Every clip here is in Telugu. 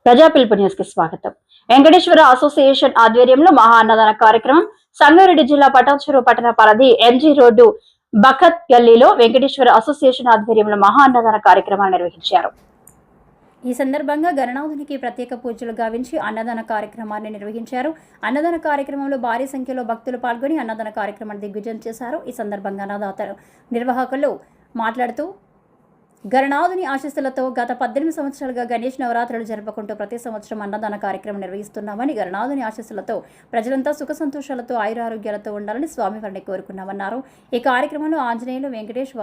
ప్రజా పిలుపు న్యూస్ కి స్వాగతం. వెంకటేశ్వర అసోసియేషన్ ఆధ్వర్యంలో మహా అన్నదాన కార్యక్రమం సంగారెడ్డి జిల్లా పటాన్చెరు పట్టణ పరిధి ఎంజీ రోడ్డు బఖత్ గల్లీలో వెంకటేశ్వర అసోసియేషన్ ఆధ్వర్యంలో మహా అన్నదాన కార్యక్రమాన్ని నిర్వహించారు. ఈ సందర్భంగా గణనాథునికి ప్రత్యేక పూజలు గావించి అన్నదాన కార్యక్రమాన్ని నిర్వహించారు. అన్నదాన కార్యక్రమంలో భారీ సంఖ్యలో భక్తులు పాల్గొని అన్నదాన కార్యక్రమాన్ని దిగ్విజయం చేశారు. ఈ సందర్భంగా అన్నదాత నిర్వాహకులు మాట్లాడుతూ గణనాథుని ఆశీస్సులతో గత 18 సంవత్సరాలుగా గణేష్ నవరాత్రులు జరుపుకుంటూ ప్రతి సంవత్సరం అన్నదాన కార్యక్రమం నిర్వహిస్తున్నామని, గణనాథుని ఆశీస్సులతో ప్రజలంతా సుఖ సంతోషాలతో ఆయురారోగ్యాలతో ఉండాలని స్వామివారిని కోరుకున్నామన్నారు. ఈ కార్యక్రమంలో ఆంజనేయులు, వెంకటేష్,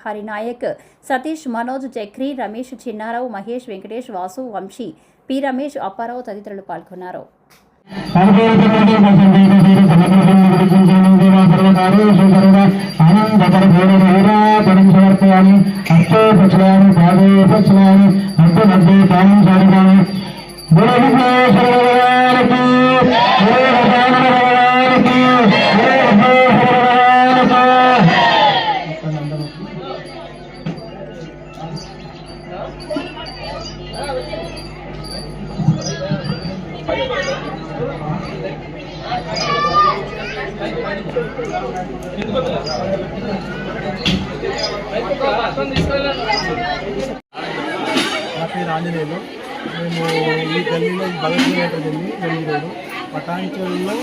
హరినాయక్, సతీష్, మనోజ్, చక్రి, రమేష్, చిన్నారావు, మహేష్, వెంకటేష్, వాసు, వంశీ, పి రమేష్, అప్పారావు తదితరులు పాల్గొన్నారు. నా పేరు ఆంజనేయులు. మేము ఈ గల్లీలో భగవద్గీత గల్లీ రోడ్డు పటాన్చెరులో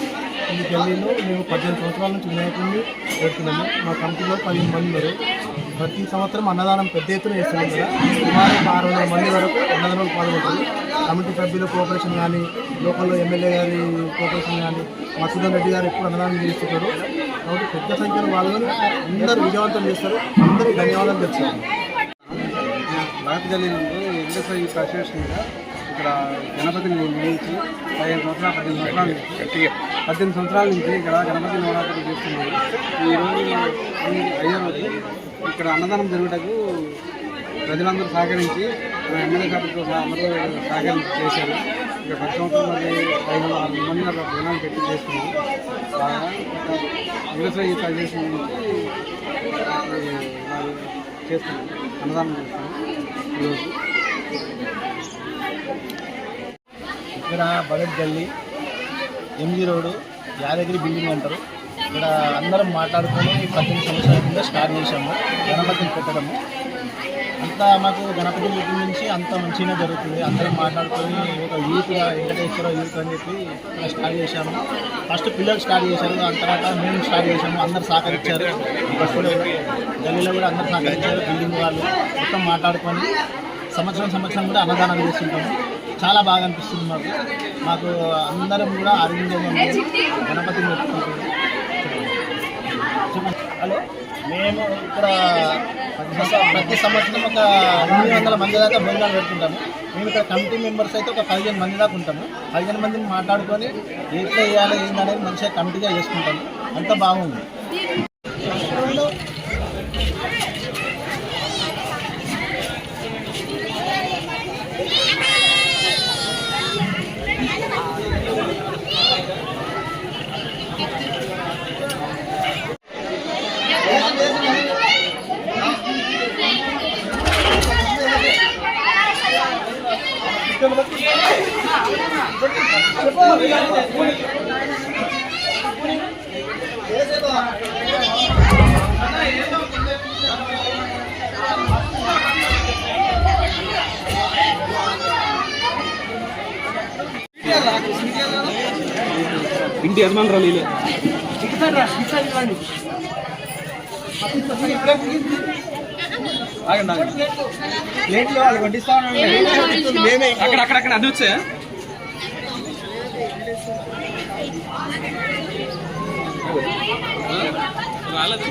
ఈ గల్లీలో మేము 18 సంవత్సరాల నుంచి వినాయకుడిని పెడుతున్నాము. మా కమిటీలో 15 మంది ఉన్నారు. ప్రతి సంవత్సరం అన్నదానం పెద్ద ఎత్తున చేస్తున్నాం కదా. సుమారు 600 మంది వరకు అన్నదానం పాల్గొంటుంది. కమిటీ సభ్యుల కోఆపరేషన్ కానీ, లోకల్లో ఎమ్మెల్యే గారి కోఆపరేషన్ కానీ, మసూదన్ రెడ్డి గారు ఎప్పుడు అన్నదానం చేస్తుంటారు. కాబట్టి పెద్ద సంఖ్యలో పాల్గొని అందరూ విజయవంతం చేస్తారు. అందరికీ ధన్యవాదాలు తెలుస్తాను. భారత గల్లీ నుండి వెంకటేశ్వర అసోసియేషన్గా ఇక్కడ గణపతిని నిర్మించి 18 సంవత్సరాల నుంచి ఇక్కడ గణపతి నవరాత్రులు చేస్తున్నాము. ఈరోజు 5వ రోజు ఇక్కడ అన్నదానం జరుగుటకు ప్రజలందరూ సహకరించి ఎమ్మెల్యే సభ్యులతో అందరూ సహకరించి చేశారు. ఇక్కడ 10 సంవత్సరాల మంది 500-600 మంది జనాలు పెట్టి చేస్తున్నాము. వెంకటేశ్వర అసోసియేషన్ నుంచి చేస్తున్నాం, అన్నదానం చేస్తున్నాం. ఈరోజు ఇక్కడ భగత్ గల్లీ ఎంజీ రోడ్డు యాదగిరి బిల్డింగ్ అంటారు. ఇక్కడ అందరం మాట్లాడుకొని 18 సంవత్సరాల కింద స్టార్ట్ చేశాము గణపతిని పెట్టడము. అంతా మాకు గణపతి మీటింగ్ నుంచి అంత మంచిగా జరుగుతుంది. అందరం మాట్లాడుకొని ఒక యూత్గా వెంకటేశ్వర యూత్ అని చెప్పి ఇక్కడ స్టార్ట్ చేశాము. ఫస్ట్ పిల్లలు స్టార్ట్ చేశారు, దాని తర్వాత మేము స్టార్ట్ చేశాము. అందరు సహకరించారు. బస్సులో గల్లీలో కూడా అందరు సహకరించారు. బిల్డింగ్ వాళ్ళు మొత్తం మాట్లాడుకొని సంవత్సరం కూడా అన్నదానాలు చేస్తుంటాము. చాలా బాగా అనిపిస్తుంది మాకు అందరం కూడా ఆరోగ్యంగా గణపతి పెట్టుకుంటాము. హలో, మేము ఇక్కడ ప్రతి సంవత్సరం ఒక 800 మంది దాకా భోజనాలు పెడుతుంటాము. మేము ఇక్కడ కమిటీ మెంబర్స్ అయితే ఒక 15 మంది దాకా ఉంటాము. 15 మందిని మాట్లాడుకొని ఎట్లా వేయాలి ఏంటనేది మంచిగా కమిటీగా చేసుకుంటాము. అంత బాగుంది. ఇంటి యజమాని రాలే ప్లేట్లో వాళ్ళు వడ్డిస్తా మేమే అక్కడ అది వచ్చాయా? రాలేదు.